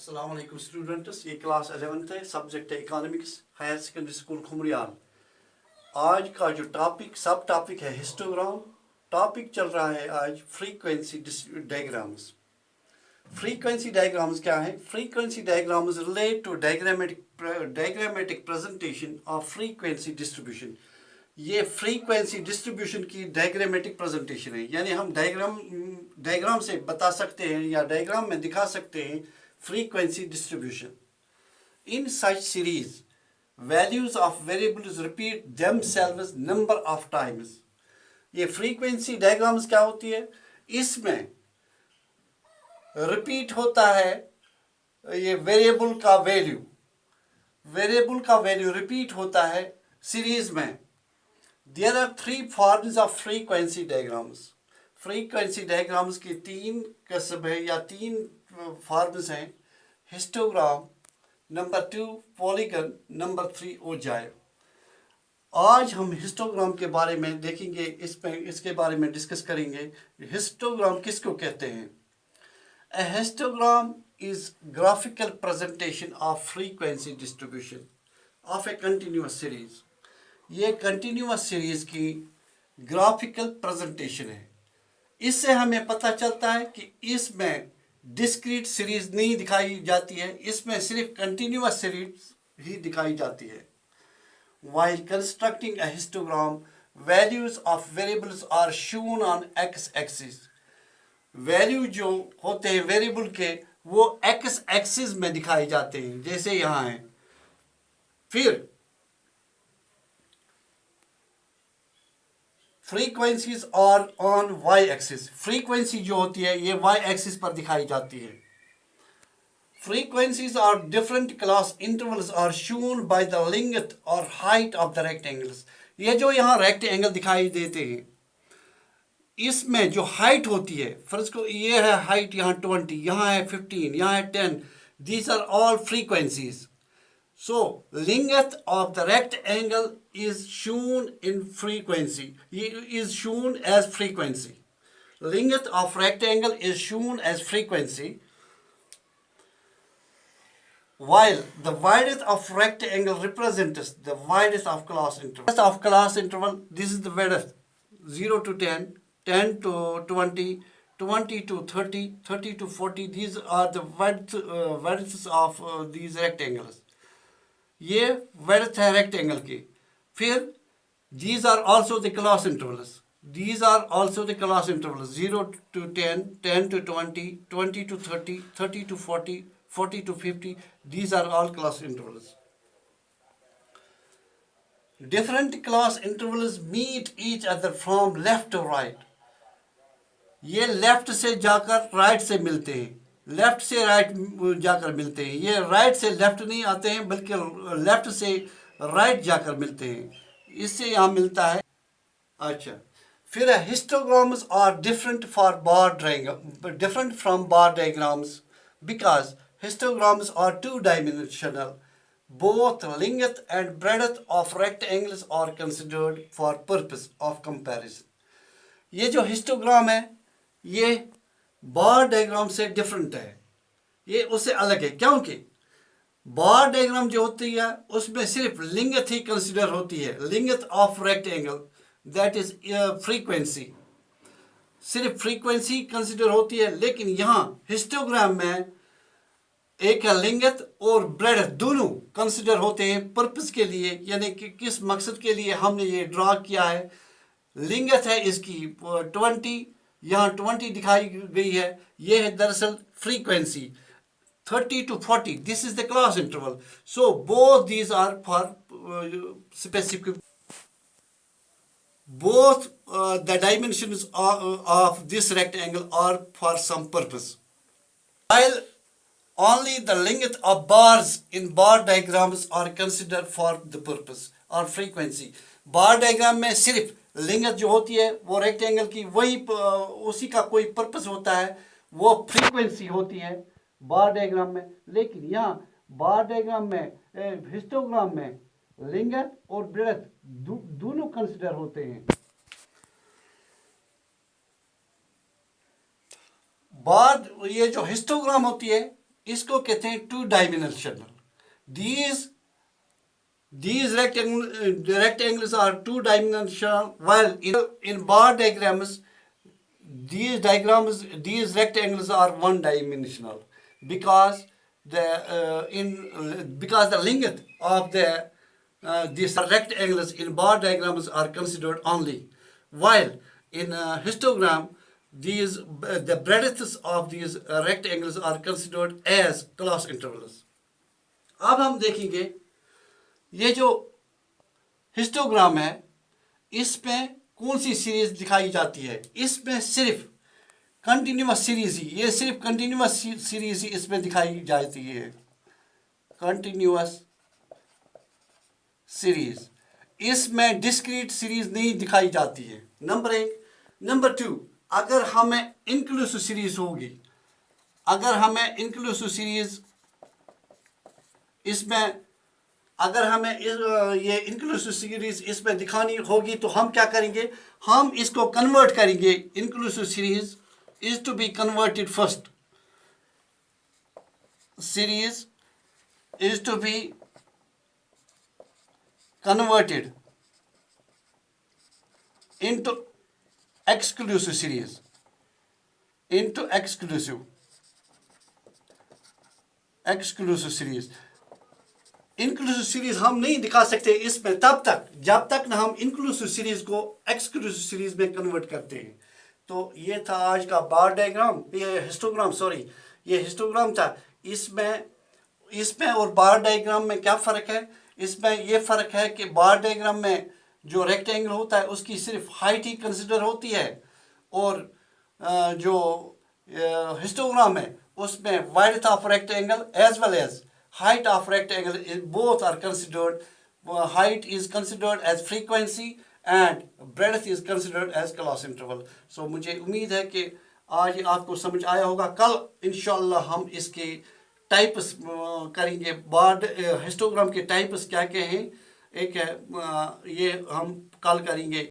अस्सलाम वालेकुम स्टूडेंट्स, ये क्लास 11th है, सब्जेक्ट है इकोनॉमिक्स, हायर सेकेंडरी स्कूल खुमरियाल। आज का जो सब टॉपिक है हिस्टोग्राम। टॉपिक चल रहा है आज फ्रीक्वेंसी डायग्राम्स। फ्रीक्वेंसी डायग्राम्स क्या है? Frequency diagrams relate to diagrammatic presentation of frequency distribution. ये फ्रीक्वेंसी डिस्ट्रीब्यूशन की डायग्रामेटिक प्रेजेंटेशन है, यानी हम डायग्राम से बता सकते हैं या डायग्राम में दिखा सकते हैं frequency distribution. In such series, values of variables repeat themselves number of times. ये frequency diagrams क्या होती है? इसमें repeat होता है ये variable का value repeat होता है series में. There are three forms of frequency diagrams. Frequency diagrams की तीन किस्म है या तीन फॉर्म्स हैं। Histogram, number 2 polygon, number 3 ogive. आज हम हिस्टोग्राम के बारे में देखेंगे, इसके बारे में डिस्कस करेंगे। हिस्टोग्राम किसको कहते हैं? A histogram is graphical presentation of frequency distribution of a continuous series. ये कंटिन्यूअस सीरीज की ग्राफिकल प्रेजेंटेशन है। इससे हमें पता चलता है कि इसमें डिस्क्रीट सीरीज नहीं दिखाई जाती है, इसमें सिर्फ कंटिन्यूअस सीरीज ही दिखाई जाती है। While constructing a histogram, values of variables are shown on x-axis. Value जो होते हैं वेरिएबल के वो x एक्सिस में दिखाए जाते हैं, जैसे यहाँ है। फिर frequencies are on Y axis. Frequency जो होती है ये वाई एक्सिस पर दिखाई जाती है। Frequencies are different class intervals are shown by the length और हाइट ऑफ द रेक्टेंगल्स। ये जो यहाँ रेक्टेंगल दिखाई देते हैं, इसमें जो हाइट होती है, फर्ज को ये है हाइट यहाँ 20, यहाँ है 15, यहाँ है 10, these are all frequencies. So, length of the rectangle is shown in frequency. Is shown as frequency. Length of rectangle is shown as frequency. While the width of rectangle represents the width of class interval. Width of class interval, this is the width. 0 to 10, 10 to 20, 20 to 30, 30 to 40. These are the widths of these rectangles. ये width है rectangle की। फिर these are also the class intervals. These are also the class intervals. 0 to 10, 10 to 20, 20 to 30, 30 to 40, 40 to 50. These are all class intervals. Different class intervals meet each other from left to right. ये left से जाकर right से मिलते हैं, left से right जाकर मिलते हैं। ये राइट से लेफ्ट नहीं आते हैं, बल्कि लेफ्ट से राइट जाकर मिलते हैं। इससे यहाँ मिलता है। अच्छा, फिर histograms are different for bar diagram, different from bar diagrams because histograms are 2 dimensional. Both length and breadth of rectangles are considered for purpose of comparison. ये जो हिस्टोग्राम है ये बार डायग्राम से डिफरेंट है, ये उससे अलग है, क्योंकि बार डायग्राम जो होती है उसमें सिर्फ लेंथ ही कंसिडर होती है, length of rectangle, that is frequency, सिर्फ फ्रीक्वेंसी कंसिडर होती है। लेकिन यहाँ हिस्टोग्राम में एक लेंथ और ब्रेड्थ दोनों कंसिडर होते हैं पर्पस के लिए, यानी कि किस मकसद के लिए हमने ये ड्रा किया है। लेंथ है इसकी 20, यहाँ 20 दिखाई गई है, ये है दरअसल frequency. 30 to 40, this is the class interval. So both these are for specific. Both the dimensions of this rectangle are for some purpose. While only the length of bars in bar diagrams are considered for the purpose or frequency. Bar diagram में सिर्फ length जो होती है वो rectangle की वही उसी का कोई पर्पस होता है, वो फ्रीक्वेंसी होती है बार डायग्राम में। लेकिन यहाँ बार डायग्राम में हिस्टोग्राम में लेंथ और ब्रेड्थ दोनों कंसिडर होते हैं। बार ये जो हिस्टोग्राम होती है इसको कहते हैं two dimensional. These these rectangles are two dimensional, while in bar diagrams these rectangles are one dimensional, because the length of these rectangles in bar diagrams are considered only, while in histogram the breadths of these rectangles are considered as class intervals. अब हम देखेंगे ये जो histogram है इसमें कौन सी series दिखाई जाती है. इसमें सिर्फ कंटिन्यूअस सीरीज ही, ये सिर्फ कंटिन्यूअस सीरीज ही इसमें दिखाई जाती है. कंटिन्यूअस सीरीज, इसमें डिस्क्रीट सीरीज नहीं दिखाई जाती है. नंबर 1. नंबर 2, अगर हमें इंक्लूसिव सीरीज होगी, अगर हमें इंक्लूसिव सीरीज इसमें अगर हमें ये इंक्लूसिव सीरीज इसमें दिखानी होगी तो हम क्या करेंगे, हम इसको कन्वर्ट करेंगे. Inclusive series is to be converted first. Series is to be converted into exclusive series, into exclusive series. Inclusive series हम नहीं दिखा सकते इसमें तब तक जब तक ना हम इंक्लूसिव सीरीज को एक्सक्लूसिव सीरीज में कन्वर्ट करते हैं. तो ये था आज का बार डायग्राम, ये हिस्टोग्राम, सॉरी ये हिस्टोग्राम था. इसमें और बार डायग्राम में क्या फ़र्क है. इसमें ये फ़र्क है कि बार डायग्राम में जो रेक्टेंगल होता है उसकी सिर्फ हाइट ही कंसिडर होती है, और जो हिस्टोग्राम है उसमें width of rectangle as well as height of rectangle both are considered. Height is considered as frequency and breadth is considered as class interval. So मुझे उम्मीद है कि आज आपको समझ आया होगा. कल इंशाल्लाह हम इसके टाइप्स करेंगे. बार हिस्टोग्राम के टाइप्स क्या क्या हैं, एक है ये हम कल करेंगे.